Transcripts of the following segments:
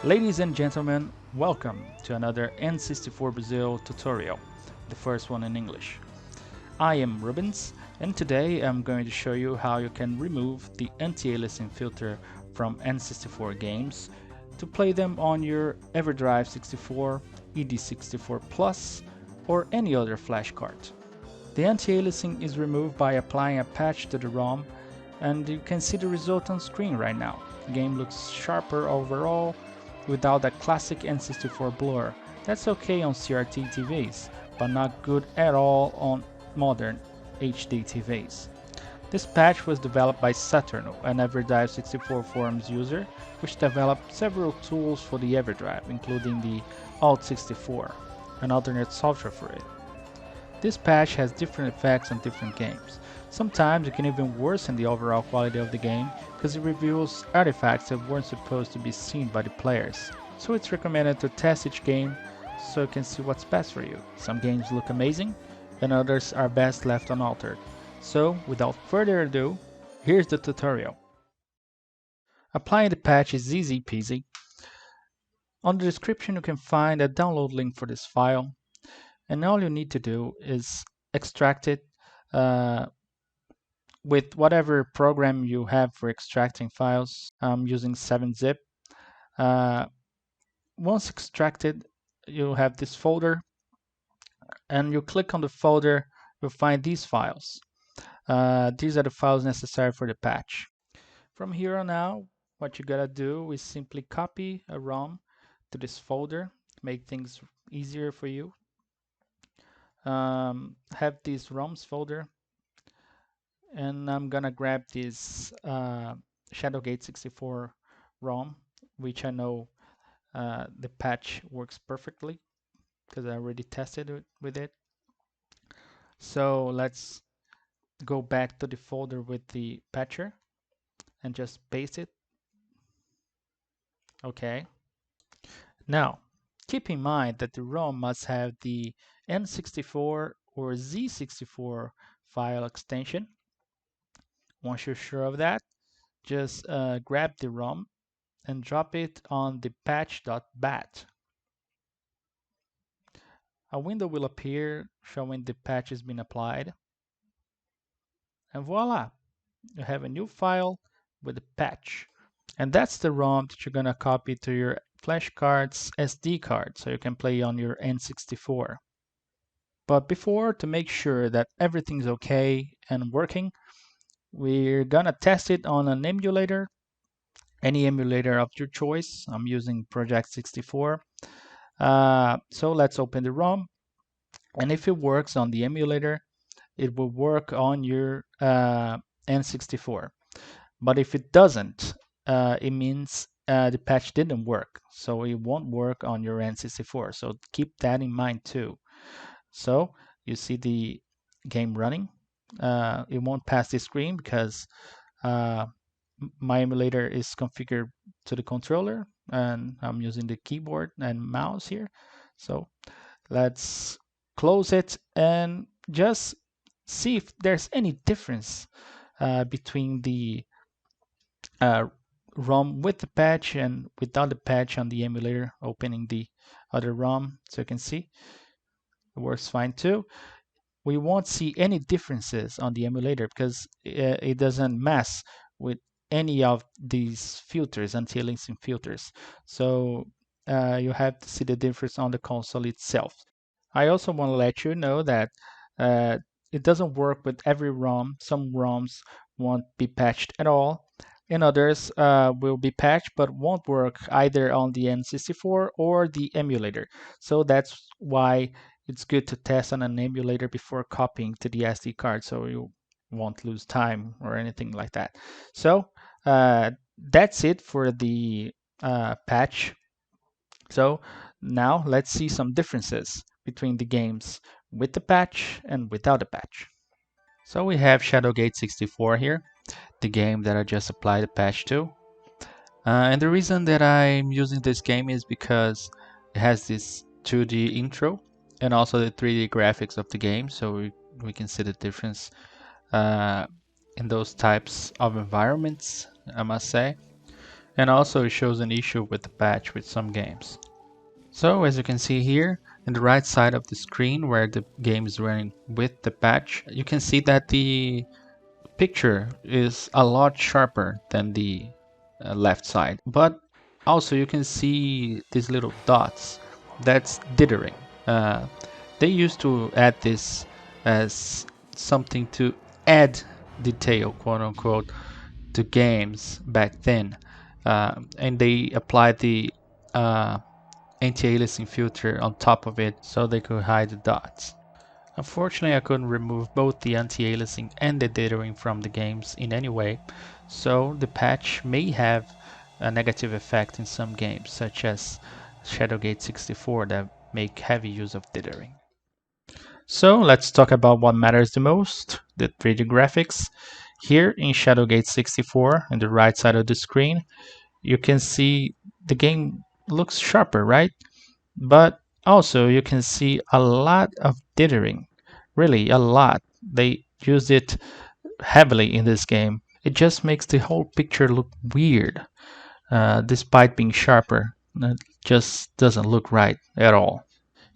Ladies and gentlemen, welcome to another N64 Brazil tutorial, the first one in English. I am Rubens, and today I'm going to show you how you can remove the anti-aliasing filter from N64 games to play them on your EverDrive 64, ED64 Plus, or any other flash card. The anti-aliasing is removed by applying a patch to the ROM, and you can see the result on screen right now. The game looks sharper overall, without that classic N64 blur. That's okay on CRT TVs, but not good at all on modern HD TVs. This patch was developed by Saturno, an EverDrive 64 forums user, which developed several tools for the EverDrive, including the Alt64, an alternate software for it. This patch has different effects on different games. Sometimes it can even worsen the overall quality of the game because it reveals artifacts that weren't supposed to be seen by the players. So it's recommended to test each game so you can see what's best for you. Some games look amazing and others are best left unaltered. So without further ado, here's the tutorial. Applying the patch is easy peasy. On the description you can find a download link for this file, and all you need to do is extract it with whatever program you have for extracting files. I'm using 7-zip. Once extracted, you have this folder, and you click on the folder, you'll find these files. These are the files necessary for the patch. From here on out, what you gotta do is simply copy a ROM to this folder, make things easier for you. Have this ROMs folder, and I'm gonna grab this Shadowgate 64 ROM, which I know the patch works perfectly because I already tested it with it. So let's go back to the folder with the patcher and just paste it. Okay. Now, keep in mind that the ROM must have the N64 or Z64 file extension. Once you're sure of that, just grab the ROM and drop it on the patch.bat. A window will appear showing the patch has been applied. And voila, you have a new file with a patch. And that's the ROM that you're going to copy to your flashcard's SD card so you can play on your N64. But before, to make sure that everything's okay and working, we're going to test it on an emulator, any emulator of your choice. I'm using Project 64. So let's open the ROM, and if it works on the emulator, it will work on your N64. But if it doesn't, it means the patch didn't work, so it won't work on your N64. So keep that in mind too. So you see the game running. It won't pass the screen because my emulator is configured to the controller, and I'm using the keyboard and mouse here. So let's close it and just see if there's any difference between the ROM with the patch and without the patch on the emulator. Opening the other ROM so you can see it works fine too. We won't see any differences on the emulator because it doesn't mess with any of these filters, anti-aliasing filters. So you have to see the difference on the console itself. I also want to let you know that it doesn't work with every ROM. Some ROMs won't be patched at all, and others will be patched but won't work either on the N64 or the emulator. So that's why it's good to test on an emulator before copying to the SD card so you won't lose time or anything like that. So that's it for the patch. So now let's see some differences between the games with the patch and without the patch. So we have Shadowgate 64 here, the game that I just applied the patch to. And the reason that I'm using this game is because it has this 2D intro and also the 3D graphics of the game, so we can see the difference in those types of environments, I must say. And also it shows an issue with the patch with some games. So as you can see here, in the right side of the screen where the game is running with the patch, you can see that the picture is a lot sharper than the left side. But also you can see these little dots. That's dithering. Uh, they used to add this as something to add detail, quote unquote, to games back then. And they applied the anti-aliasing filter on top of it so they could hide the dots. Unfortunately, I couldn't remove both the anti-aliasing and the dithering from the games in any way, so the patch may have a negative effect in some games, such as Shadowgate 64 that make heavy use of dithering. So let's talk about what matters the most, the 3D graphics. Here in Shadowgate 64, on the right side of the screen, you can see the game looks sharper, right? But also you can see a lot of dithering, really a lot. They used it heavily in this game. It just makes the whole picture look weird, despite being sharper. It just doesn't look right at all.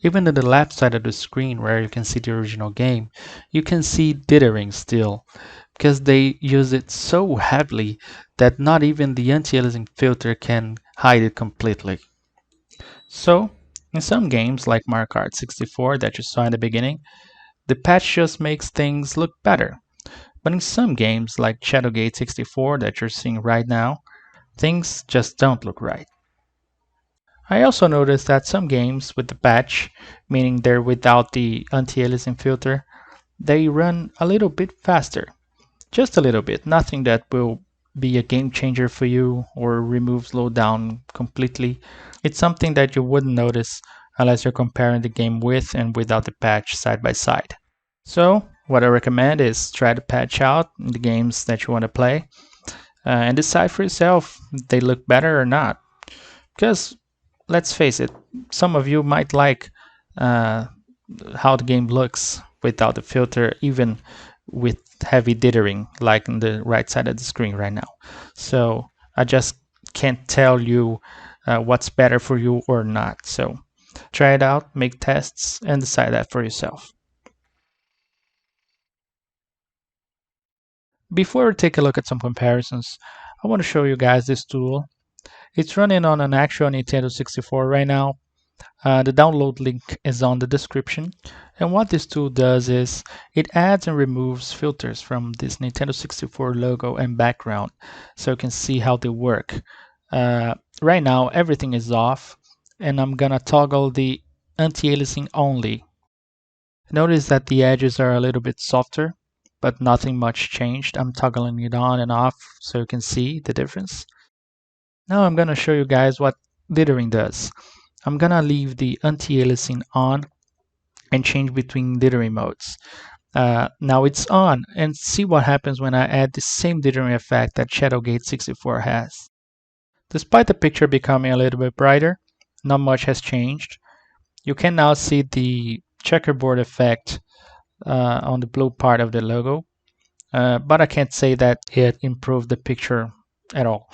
Even in the left side of the screen where you can see the original game, you can see dithering still, because they use it so heavily that not even the anti-aliasing filter can hide it completely. So, in some games like Mario Kart 64 that you saw in the beginning, the patch just makes things look better. But in some games like Shadowgate 64 that you're seeing right now, things just don't look right. I also noticed that some games with the patch, meaning they're without the anti-aliasing filter, they run a little bit faster. Just a little bit, nothing that will be a game changer for you or remove slowdown completely. It's something that you wouldn't notice unless you're comparing the game with and without the patch side by side. So, what I recommend is try to patch out the games that you want to play and decide for yourself if they look better or not. Because, let's face it, some of you might like uh, how the game looks without the filter, even with heavy dithering, like on the right side of the screen right now. So I just can't tell you what's better for you or not. So try it out, make tests, and decide that for yourself. Before we take a look at some comparisons, I want to show you guys this tool. It's running on an actual Nintendo 64 right now. The download link is on the description. And what this tool does is it adds and removes filters from this Nintendo 64 logo and background so you can see how they work. Right now, everything is off, and I'm gonna toggle the anti-aliasing only. Notice that the edges are a little bit softer, but nothing much changed. I'm toggling it on and off so you can see the difference. Now I'm gonna show you guys what dithering does. I'm gonna leave the anti-aliasing on and change between dithering modes. Now it's on, and see what happens when I add the same dithering effect that Shadowgate 64 has. Despite the picture becoming a little bit brighter, not much has changed. You can now see the checkerboard effect on the blue part of the logo, but I can't say that it improved the picture at all.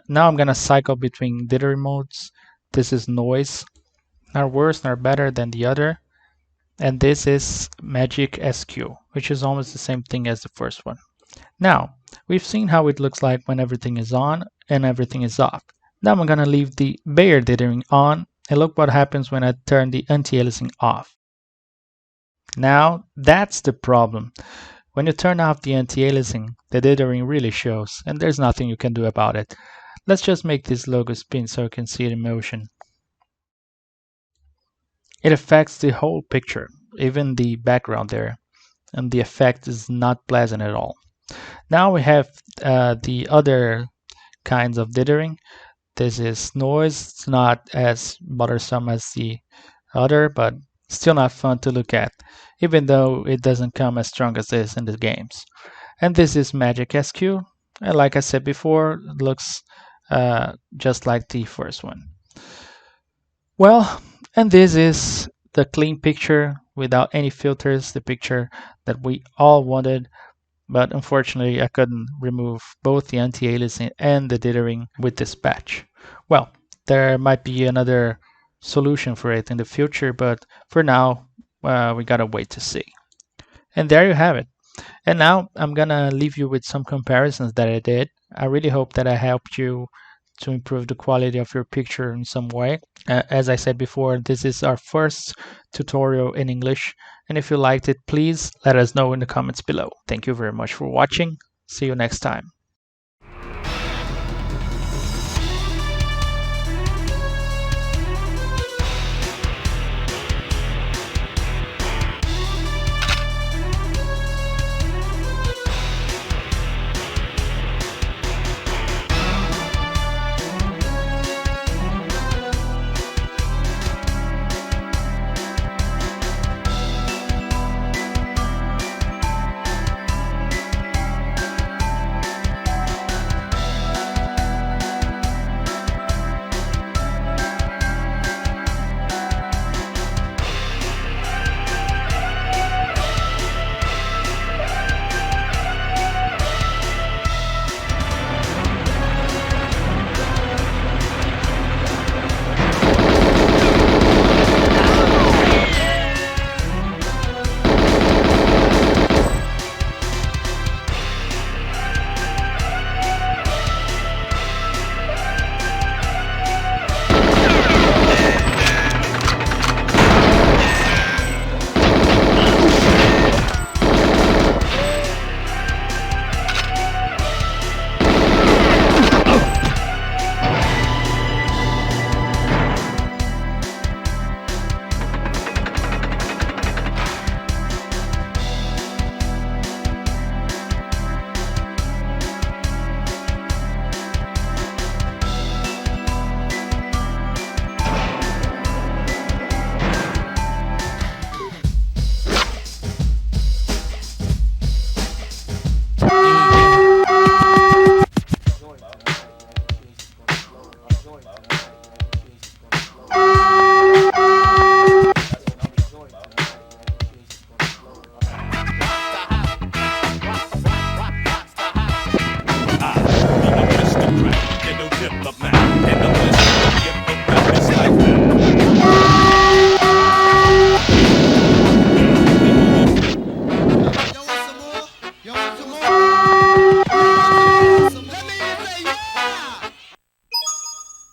Now I'm gonna cycle between dithering modes. This is noise, not worse nor better than the other. And this is Magic SQ, which is almost the same thing as the first one. Now, we've seen how it looks like when everything is on and everything is off. Now I'm gonna leave the Bayer dithering on, and look what happens when I turn the anti-aliasing off. Now, that's the problem. When you turn off the anti-aliasing, the dithering really shows, and there's nothing you can do about it. Let's just make this logo spin so you can see it in motion. It affects the whole picture, even the background there, and the effect is not pleasant at all. Now we have the other kinds of dithering. This is noise. It's not as bothersome as the other, but still not fun to look at, even though it doesn't come as strong as this in the games. And this is Magic SQ. And like I said before, it looks just like the first one. Well, and this is the clean picture without any filters, the picture that we all wanted. but unfortunately I couldn't remove both the anti-aliasing and the dithering with this patch. Well, there might be another solution for it in the future, but for now we gotta wait to see. And there you have it. And now I'm gonna leave you with some comparisons that I did. I really hope that I helped you to improve the quality of your picture in some way. As I said before, this is our first tutorial in English, and if you liked it, please let us know in the comments below. Thank you very much for watching. See you next time.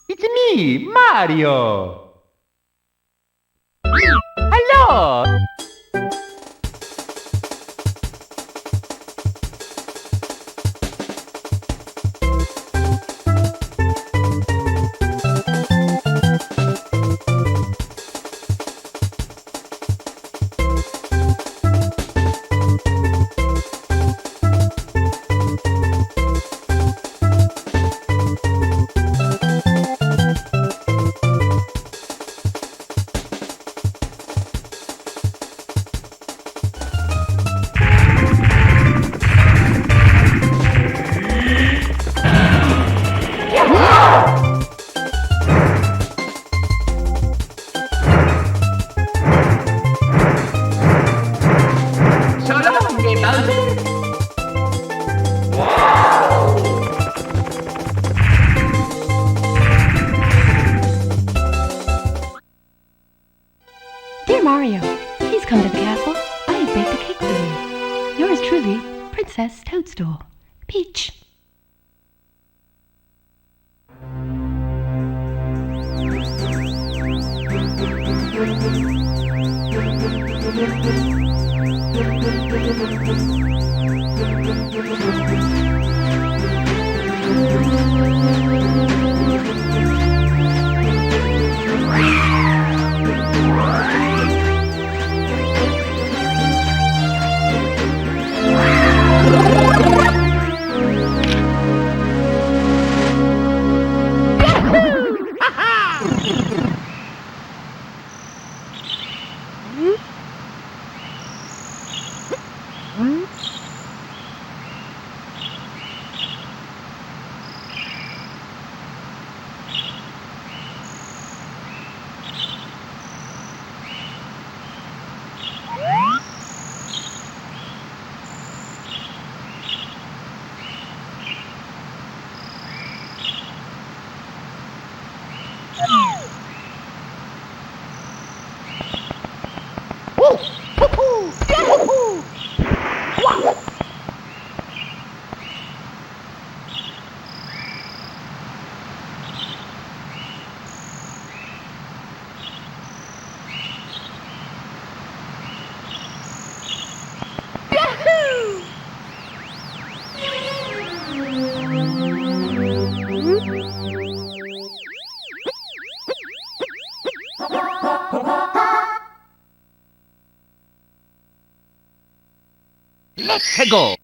It's me, Mario! Hello! Dear Mario, please come to the castle. I have baked a cake for you. Yours truly, Princess Toadstool. Peach. Let's go!